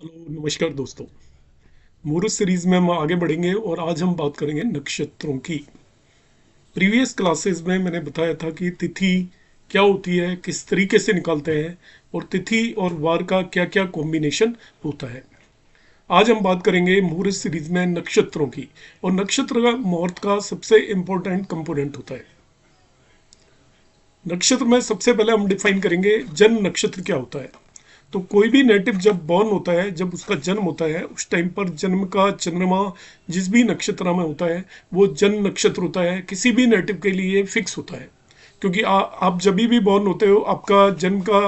Hello नमस्कार दोस्तों। मुहूर्त सीरीज में हम आगे बढ़ेंगे और आज हम बात करेंगे नक्षत्रों की। प्रीवियस क्लासेस में मैंने बताया था कि तिथि क्या होती है, किस तरीके से निकालते हैं और तिथि और वार का क्या क्या कॉम्बिनेशन होता है। आज हम बात करेंगे मुहूर्त सीरीज में नक्षत्रों की। और नक्षत्र का मुहूर्त का सबसे इंपॉर्टेंट कंपोनेंट होता है। नक्षत्र में सबसे पहले हम डिफाइन करेंगे जन्म नक्षत्र क्या होता है। तो कोई भी नेटिव जब बॉर्न होता है, जब उसका जन्म होता है, उस टाइम पर जन्म का चंद्रमा जिस भी नक्षत्र में होता है वो जन्म नक्षत्र होता है। किसी भी नेटिव के लिए फिक्स होता है, क्योंकि आप जब भी बॉर्न होते हो आपका जन्म का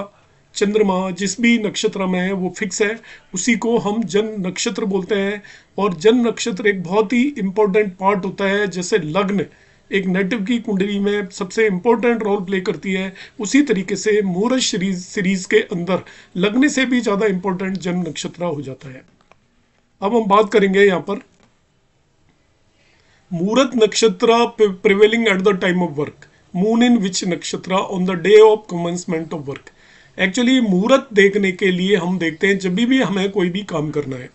चंद्रमा जिस भी नक्षत्र में है वो फिक्स है। उसी को हम जन्म नक्षत्र बोलते हैं। और जन्म नक्षत्र एक बहुत ही इंपॉर्टेंट पार्ट होता है। जैसे लग्न एक नेटिव की कुंडली में सबसे इंपॉर्टेंट रोल प्ले करती है, उसी तरीके से मुहूर्त सीरीज के अंदर लग्न से भी ज्यादा इंपॉर्टेंट जन्म नक्षत्र हो जाता है। अब हम बात करेंगे यहाँ पर muhurta nakshatra prevailing at the time of work, moon in which nakshatra on the day of commencement of work. Actually मुहूर्त देखने के लिए हम देखते हैं जब भी हमें कोई भी काम करना है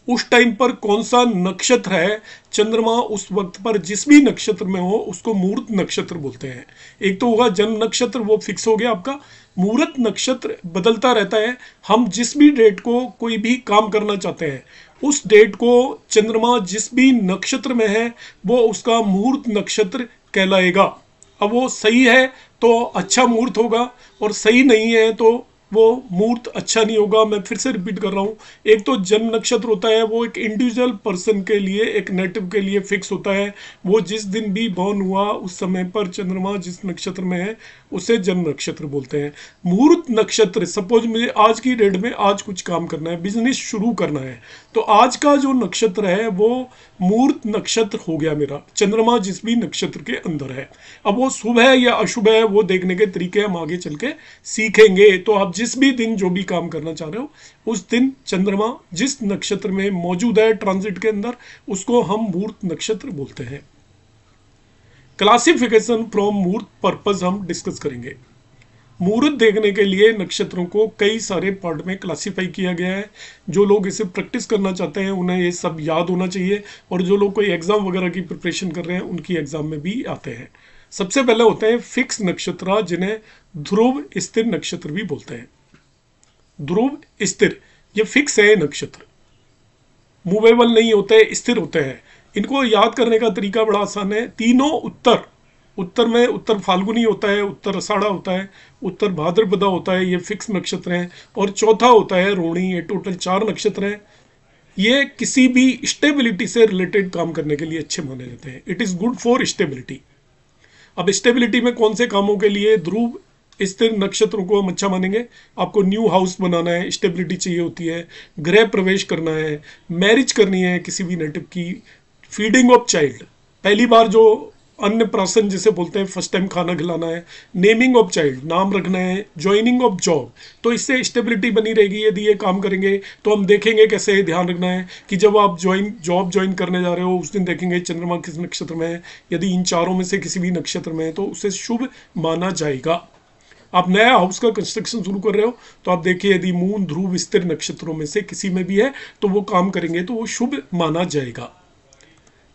उस टाइम पर कौन सा नक्षत्र है, चंद्रमा उस वक्त पर जिस भी नक्षत्र में हो उसको मुहूर्त नक्षत्र बोलते हैं। एक तो होगा जन्म नक्षत्र, वो फिक्स हो गया आपका। मुहूर्त नक्षत्र बदलता रहता है। हम जिस भी डेट को कोई भी काम करना चाहते हैं उस डेट को चंद्रमा जिस भी नक्षत्र में है वो उसका मुहूर्त नक्षत्र कहलाएगा। अब वो सही है तो अच्छा मुहूर्त होगा और सही नहीं है तो वो मुहूर्त अच्छा नहीं होगा। मैं फिर से रिपीट कर रहा हूँ, एक तो जन्म नक्षत्र होता है वो एक इंडिविजुअल पर्सन के लिए, एक नेटिव के लिए फिक्स होता है। वो जिस दिन भी बॉर्न हुआ उस समय पर चंद्रमा जिस नक्षत्र में है उसे जन्म नक्षत्र बोलते हैं। मुहूर्त नक्षत्र, सपोज मुझे आज की डेट में आज कुछ काम करना है, बिजनेस शुरू करना है, तो आज का जो नक्षत्र है वो मुहूर्त नक्षत्र हो गया मेरा, चंद्रमा जिस भी नक्षत्र के अंदर है। अब वो शुभ है या अशुभ है वो देखने के तरीके हम आगे चल के सीखेंगे। तो आप जिस भी दिन जो भी काम करना चाह रहे हो उस दिन चंद्रमा जिस नक्षत्र में मौजूद है ट्रांजिट के अंदर उसको हम मुहूर्त नक्षत्र बोलते हैं। क्लासिफिकेशन फ्रॉम मुहूर्त पर्पज हम डिस्कस करेंगे। मुहूर्त देखने के लिए नक्षत्रों को कई सारे पार्ट में क्लासिफाई किया गया है। जो लोग इसे प्रैक्टिस करना चाहते हैं उन्हें ये सब याद होना चाहिए, और जो लोग कोई एग्जाम वगैरह की प्रिपरेशन कर रहे हैं उनकी एग्जाम में भी आते हैं। सबसे पहले होते हैं फिक्स नक्षत्र, जिन्हें ध्रुव स्थिर नक्षत्र भी बोलते हैं। ध्रुव स्थिर, ये फिक्स है नक्षत्र, मूवेबल नहीं होते, स्थिर होते हैं। इनको याद करने का तरीका बड़ा आसान है। तीनों उत्तर, उत्तर में उत्तर फाल्गुनी होता है, उत्तर आषाढ़ा होता है, उत्तर भाद्रपदा होता है, ये फिक्स नक्षत्र हैं। और चौथा होता है रोहिणी। ये टोटल 4 नक्षत्र हैं। ये किसी भी स्टेबिलिटी से रिलेटेड काम करने के लिए अच्छे माने जाते हैं। It is good for stability. अब स्टेबिलिटी में कौन से कामों के लिए ध्रुव स्थिर नक्षत्रों को हम अच्छा मानेंगे? आपको न्यू हाउस बनाना है, स्टेबिलिटी चाहिए होती है, गृह प्रवेश करना है, मैरिज करनी है किसी भी नेटिव की, फीडिंग ऑफ चाइल्ड, पहली बार जो अन्नप्राशन जिसे बोलते हैं, फर्स्ट टाइम खाना खिलाना है, नेमिंग ऑफ चाइल्ड, नाम रखना है, ज्वाइनिंग ऑफ जॉब। तो इससे स्टेबिलिटी बनी रहेगी यदि ये काम करेंगे। तो हम देखेंगे कैसे ध्यान रखना है कि जब आप जॉब ज्वाइन करने जा रहे हो उस दिन देखेंगे चंद्रमा किस नक्षत्र में है। यदि इन चारों में से किसी भी नक्षत्र में है तो उसे शुभ माना जाएगा। आप नया हाउस का कंस्ट्रक्शन शुरू कर रहे हो तो आप देखिए यदि मून ध्रुव स्थिर नक्षत्रों में से किसी में भी है तो वो काम करेंगे तो वो शुभ माना जाएगा।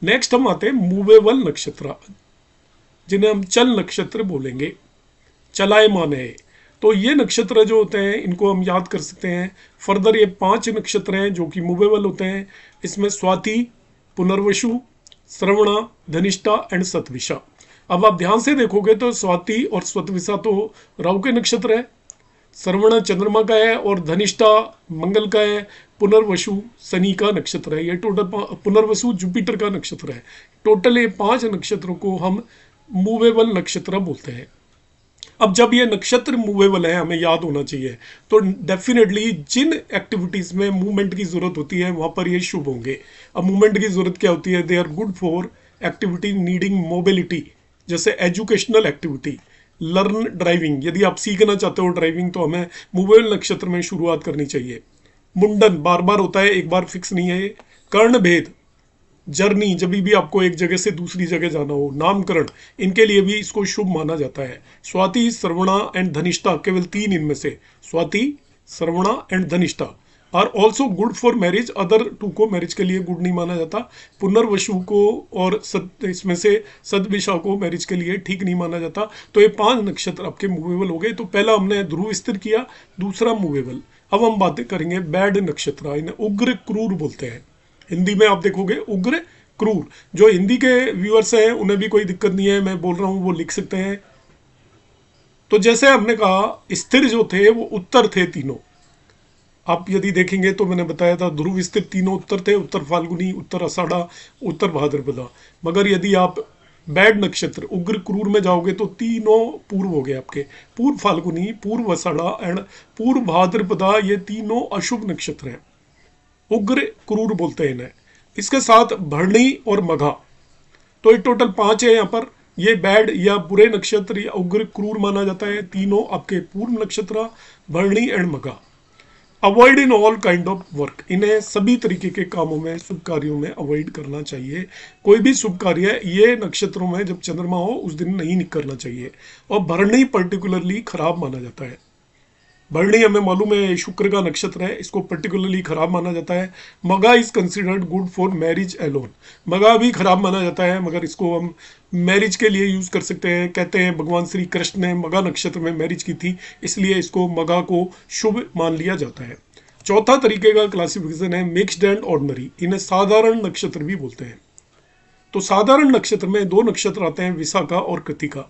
नेक्स्ट हम आते हैं मूवेबल नक्षत्र, जिन्हें हम चल नक्षत्र बोलेंगे, चलायमान है। तो ये नक्षत्र जो होते हैं इनको हम याद कर सकते हैं। फर्दर ये 5 नक्षत्र हैं जो कि मूवेबल होते हैं। इसमें स्वाति, पुनर्वसु, श्रवणा, धनिष्ठा एंड शतभिषा। अब आप ध्यान से देखोगे तो स्वाति और शतभिषा तो राहु के नक्षत्र है, श्रवण चंद्रमा का है और धनिष्ठा मंगल का है, पुनर्वसु शनि का नक्षत्र है। ये टोटल पुनर्वसु जुपिटर का नक्षत्र है। टोटल ये 5 नक्षत्रों को हम मूवेबल नक्षत्र बोलते हैं। अब जब ये नक्षत्र मूवेबल है, हमें याद होना चाहिए, तो डेफिनेटली जिन एक्टिविटीज में मूवमेंट की जरूरत होती है वहां पर ये शुभ होंगे। अब मूवमेंट की जरूरत क्या होती है? They are good for activity needing mobility, जैसे एजुकेशनल एक्टिविटी, लर्न ड्राइविंग। यदि आप सीखना चाहते हो ड्राइविंग तो हमें मूवेबल नक्षत्र में शुरुआत करनी चाहिए। मुंडन बार बार होता है, एक बार फिक्स नहीं है। कर्ण भेद, जर्नी, जब भी आपको एक जगह से दूसरी जगह जाना हो, नामकरण, इनके लिए भी इसको शुभ माना जाता है। स्वाति, श्रवणा एंड धनिष्ठा, केवल 3 इनमें से, Swati, Shravana and Dhanishtha. Are also good for marriage, other two को मैरिज के लिए गुड नहीं माना जाता। पुनर्वसु को और इसमें से सदविशा को मैरिज के लिए ठीक नहीं माना जाता। तो ये 5 नक्षत्र आपके मूवेबल हो गए। तो पहला हमने ध्रुव स्थिर किया, दूसरा मूवेबल। अब हम बातें करेंगे बैड नक्षत्र, इन्हें उग्र क्रूर बोलते हैं। हिंदी में आप देखोगे उग्र क्रूर। जो हिंदी के व्यूअर्स हैं उन्हें भी कोई दिक्कत नहीं है, मैं बोल रहा हूं वो लिख सकते हैं। तो जैसे हमने कहा स्थिर जो थे वो उत्तर थे तीनों। आप यदि देखेंगे तो मैंने बताया था ध्रुव स्थिर तीनों उत्तर थे, उत्तर फाल्गुनी, उत्तर आषाढ़ा, उत्तर भाद्रपदा। मगर यदि आप बैड नक्षत्र उग्र क्रूर में जाओगे तो तीनों पूर्व हो गए आपके। पूर्व फाल्गुनी, पूर्व आषाढ़ा एंड पूर्व भाद्रपदा, ये तीनों अशुभ नक्षत्र हैं, उग्र क्रूर बोलते हैं इन्हें। इसके साथ भरणी और मघा, तो ये टोटल 5 है यहाँ पर। ये बैड या बुरे नक्षत्र या उग्र क्रूर माना जाता है। तीनों आपके पूर्व नक्षत्र, Bharani and Magha. Avoid in all kind of work, इन्हें सभी तरीके के कामों में, शुभ कार्यों में अवॉइड करना चाहिए। कोई भी शुभ कार्य ये नक्षत्रों में जब चंद्रमा हो उस दिन नहीं करना चाहिए। और भरणी पर्टिकुलरली खराब माना जाता है। भरणी हमें मालूम है शुक्र का नक्षत्र है, इसको पर्टिकुलरली खराब माना जाता है। Magha is considered good for marriage alone, Magha भी खराब माना जाता है मगर इसको हम मैरिज के लिए यूज कर सकते हैं। कहते हैं भगवान श्री कृष्ण ने मगा नक्षत्र में मैरिज की थी, इसलिए इसको मगा को शुभ मान लिया जाता है। चौथा तरीके का क्लासिफिकेशन है मिक्स्ड एंड ऑर्डिनरी, इन्हें साधारण नक्षत्र भी बोलते हैं। तो साधारण नक्षत्र में 2 नक्षत्र आते हैं, विशाखा और कृतिका।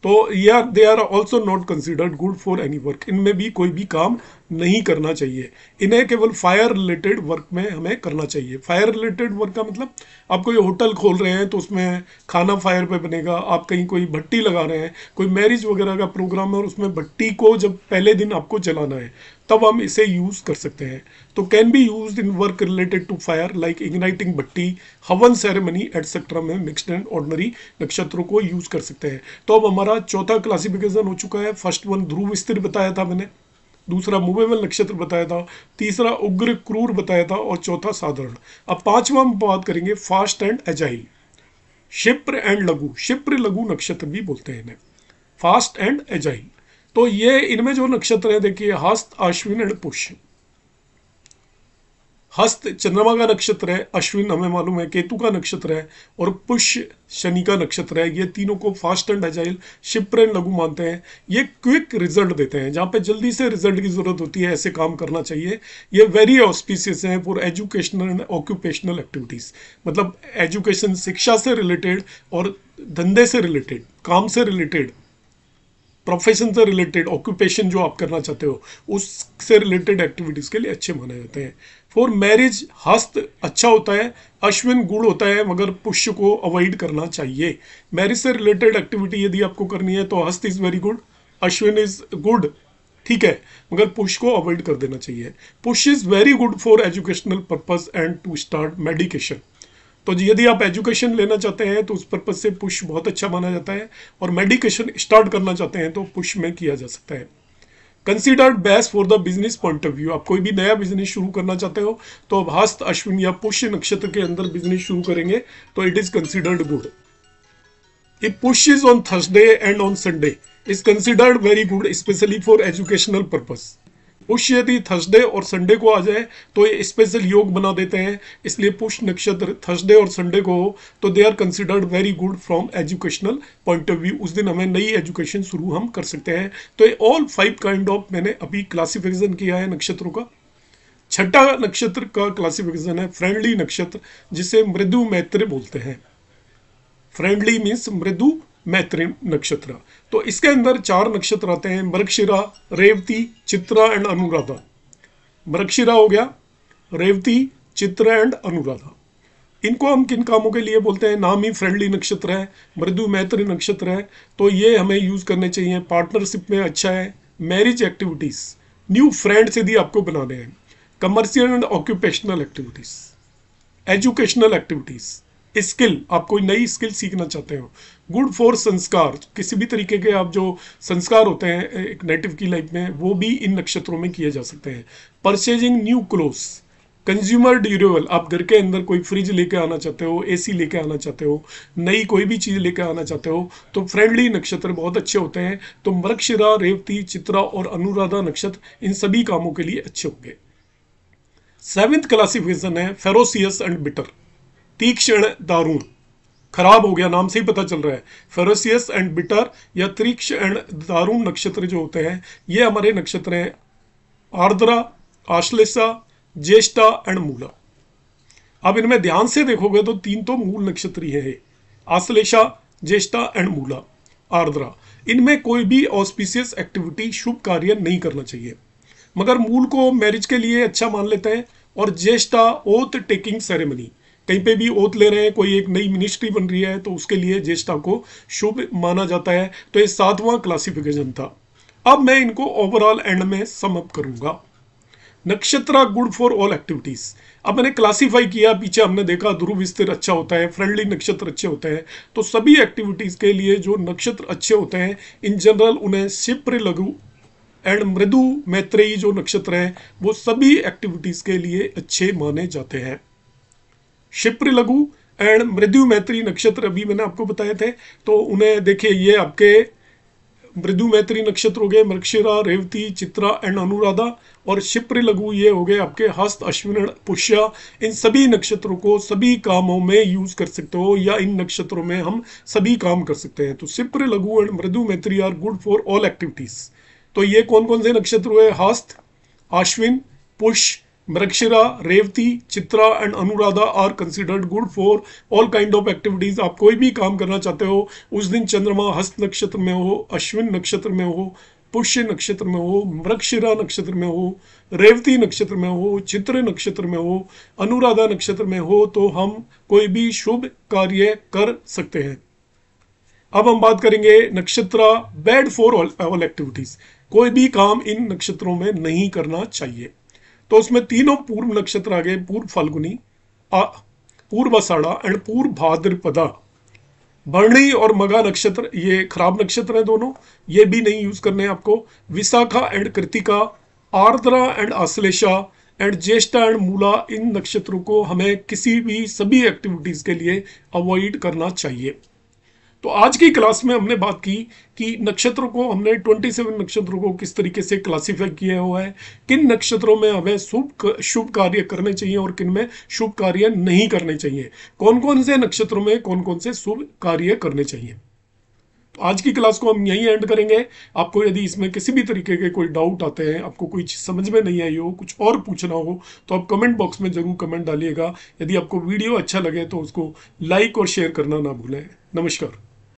तो या they are also not considered good for any work, इनमें भी कोई भी काम नहीं करना चाहिए। इन्हें केवल फायर रिलेटेड वर्क में हमें करना चाहिए। फायर रिलेटेड वर्क का मतलब आप कोई होटल खोल रहे हैं तो उसमें खाना फायर पे बनेगा, आप कहीं कोई भट्टी लगा रहे हैं, कोई मैरिज वगैरह का प्रोग्राम है और उसमें भट्टी को जब पहले दिन आपको जलाना है तब हम इसे यूज कर सकते हैं। तो can be use in work related to fire like igniting bhatti, havan ceremony etcetera में मिक्स्ड एंड ऑर्डिनरी नक्षत्रों को यूज कर सकते हैं। तो अब हमारा चौथा क्लासिफिकेशन हो चुका है। फर्स्ट वन ध्रुव स्थिर बताया था मैंने, दूसरा मूवेबल नक्षत्र बताया था, तीसरा उग्र क्रूर बताया था और चौथा साधारण। अब 5वां हम बात करेंगे फास्ट एंड एजाइल, क्षिप्र एंड लघु, क्षिप्र लघु नक्षत्र भी बोलते हैं इन्हें, फास्ट एंड एजाइल। तो ये इनमें जो नक्षत्र है देखिए हस्त, अश्विन एंड पुष्य। हस्त चंद्रमा का नक्षत्र है, अश्विन हमें मालूम है केतु का नक्षत्र है और पुष्य शनि का नक्षत्र है। ये तीनों को फास्ट एंड एजाइल, क्षिप्र एंड लघु मानते हैं। ये क्विक रिजल्ट देते हैं, जहां पे जल्दी से रिजल्ट की जरूरत होती है ऐसे काम करना चाहिए। ये वेरी ऑस्पिशियस हैं for educational and occupational activities, मतलब एजुकेशन शिक्षा से रिलेटेड और धंधे से रिलेटेड, काम से रिलेटेड, प्रोफेशन से रिलेटेड, ऑक्यूपेशन जो आप करना चाहते हो उससे रिलेटेड एक्टिविटीज के लिए अच्छे माने जाते हैं। फॉर मैरिज हस्त अच्छा होता है, अश्विन गुड होता है मगर पुष्य को अवॉइड करना चाहिए। मैरिज से रिलेटेड एक्टिविटी यदि आपको करनी है तो Hasta is very good, Ashwin is good, ठीक है, मगर पुष्य को अवॉइड कर देना चाहिए। Pushya is very good for educational purpose and to start medication. तो यदि आप एजुकेशन लेना चाहते हैं तो उस पर्पज से पुष्य बहुत अच्छा माना जाता है, और मेडिकेशन स्टार्ट करना चाहते हैं तो पुष्य में किया जा सकता है। Considered best for the business point of view, आप कोई भी नया बिजनेस शुरू करना चाहते हो तो अब हस्त, अश्विन या पुष्य नक्षत्र के अंदर बिजनेस शुरू करेंगे तो it is considered good. If Pushya is on Thursday and on Sunday is considered very good specially for educational purpose. Pushya यदि थर्सडे और संडे को आ जाए तो ये स्पेशल योग बना देते हैं, इसलिए पुष्य नक्षत्र थर्सडे और संडे को हो तो they are considered very good from educational point of view. उस दिन हमें नई एजुकेशन शुरू हम कर सकते हैं। तो ये ऑल 5 काइंड ऑफ मैंने अभी क्लासिफिकेशन किया है नक्षत्रों का। छठा नक्षत्र का क्लासिफिकेशन है फ्रेंडली नक्षत्र, जिसे मृदु मैत्र बोलते हैं। फ्रेंडली मीन्स मृदु मैत्री नक्षत्र। तो इसके अंदर 4 नक्षत्र आते हैं, मृगशिरा, रेवती, चित्रा एंड अनुराधा। मृगशिरा हो गया, रेवती, चित्रा एंड अनुराधा। इनको हम किन कामों के लिए बोलते हैं? नाम ही फ्रेंडली नक्षत्र है, मृदु मैत्री नक्षत्र है, तो ये हमें यूज करने चाहिए। पार्टनरशिप में अच्छा है, मैरिज एक्टिविटीज, न्यू फ्रेंड्स यदि आपको बनाने हैं, commercial and occupational activities, educational activities, skill, आप कोई नई स्किल सीखना चाहते हो, गुड फॉर संस्कार, किसी भी तरीके के आप जो संस्कार होते हैं एक नेटिव की लाइफ में वो भी इन नक्षत्रों में किए जा सकते हैं। Purchasing new clothes, consumer durable, आप घर के अंदर कोई फ्रिज लेके आना चाहते हो, एसी लेके आना चाहते हो, नई कोई भी चीज लेके आना चाहते हो तो फ्रेंडली नक्षत्र बहुत अच्छे होते हैं। तो मृगशिरा, रेवती, चित्रा और अनुराधा नक्षत्र इन सभी कामों के लिए अच्छे होंगे। सेवेंथ क्लासिफिकेशन है फेरोसियस एंड बिटर, तीक्ष्ण दारुण। खराब हो गया, नाम से ही पता चल रहा है। फेरोसियस एंड बिटर या तीक्ष्ण एंड दारुण नक्षत्र जो होते हैं, ये हमारे नक्षत्र हैं आर्द्रा, आश्लेषा, ज्येष्ठा एंड मूला। अब इनमें ध्यान से देखोगे तो तीन तो मूल नक्षत्र ही है, आश्लेषा, ज्येष्ठा एंड मूला, आर्द्रा। इनमें कोई भी ऑस्पिशियस एक्टिविटी, शुभ कार्य नहीं करना चाहिए, मगर मूल को मैरिज के लिए अच्छा मान लेते हैं। और ज्येष्ठा ओथ टेकिंग सेरेमनी, कहीं पे भी ओथ ले रहे हैं, कोई एक नई मिनिस्ट्री बन रही है तो उसके लिए ज्येष्ठा को शुभ माना जाता है। तो ये 7वां क्लासिफिकेशन था। अब मैं इनको ओवरऑल एंड में सम अप करूंगा। नक्षत्र गुड फॉर ऑल एक्टिविटीज। अब मैंने क्लासिफाई किया, पीछे हमने देखा ध्रुव स्थिर अच्छा होता है, फ्रेंडली नक्षत्र अच्छे होते हैं। तो सभी एक्टिविटीज के लिए जो नक्षत्र अच्छे होते हैं इन जनरल उन्हें शिप्र, लघु एंड मृदु मैत्रेयी जो नक्षत्र हैं वो सभी एक्टिविटीज के लिए अच्छे माने जाते हैं। शिप्र, लघु एंड मृदु मैत्रेयी नक्षत्र अभी मैंने आपको बताए थे, तो उन्हें देखिए, ये आपके मृदु मैत्रेयी नक्षत्र हो गए मृगशिरा, रेवती, चित्रा एंड अनुराधा। और शिप्र, लघु ये हो गए आपके हस्त, अश्विन, पुष्या। इन सभी नक्षत्रों को सभी कामों में यूज कर सकते हो, या इन नक्षत्रों में हम सभी काम कर सकते हैं। तो शिप्र, laghu and mridu Maitreyi are good for all activities. तो ये कौन कौन से नक्षत्र हुए? Hasta, Ashwin, Pushya, Mrigashira, Revati, Chitra and Anuradha are considered good for all kind of activities. आप कोई भी काम करना चाहते हो, उस दिन चंद्रमा हस्त नक्षत्र में हो, अश्विन नक्षत्र में हो, पुष्य नक्षत्र में हो, मृगशिरा नक्षत्र में हो, रेवती नक्षत्र में हो, चित्र नक्षत्र में हो, अनुराधा नक्षत्र में हो, तो हम कोई भी शुभ कार्य कर सकते हैं। अब हम बात करेंगे नक्षत्र बैड फॉर ऑल एक्टिविटीज। कोई भी काम इन नक्षत्रों में नहीं करना चाहिए। तो उसमें तीनों पूर्व नक्षत्र आ गए, पूर्व फाल्गुनी, पूर्व आषाढ़ा एंड पूर्व भाद्रपदा। भरणी और मघा नक्षत्र ये खराब नक्षत्र हैं दोनों, ये भी नहीं यूज करने आपको। Vishakha and Krittika, Ardra and Ashlesha and Jyeshtha and Moola, इन नक्षत्रों को हमें किसी भी सभी एक्टिविटीज के लिए अवॉइड करना चाहिए। तो आज की क्लास में हमने बात की कि नक्षत्रों को हमने 27 नक्षत्रों को किस तरीके से क्लासिफाई किया हुआ है, किन नक्षत्रों में हमें शुभ कार्य करने चाहिए और किन में शुभ कार्य नहीं करने चाहिए, कौन कौन से नक्षत्रों में कौन कौन से शुभ कार्य करने चाहिए। तो आज की क्लास को हम यहीं एंड करेंगे। आपको यदि इसमें किसी भी तरीके के कोई डाउट आते हैं, आपको कोई चीज समझ में नहीं आई हो, कुछ और पूछना हो, तो आप कमेंट बॉक्स में जरूर कमेंट डालिएगा। यदि आपको वीडियो अच्छा लगे तो उसको लाइक और शेयर करना ना भूलें। नमस्कार।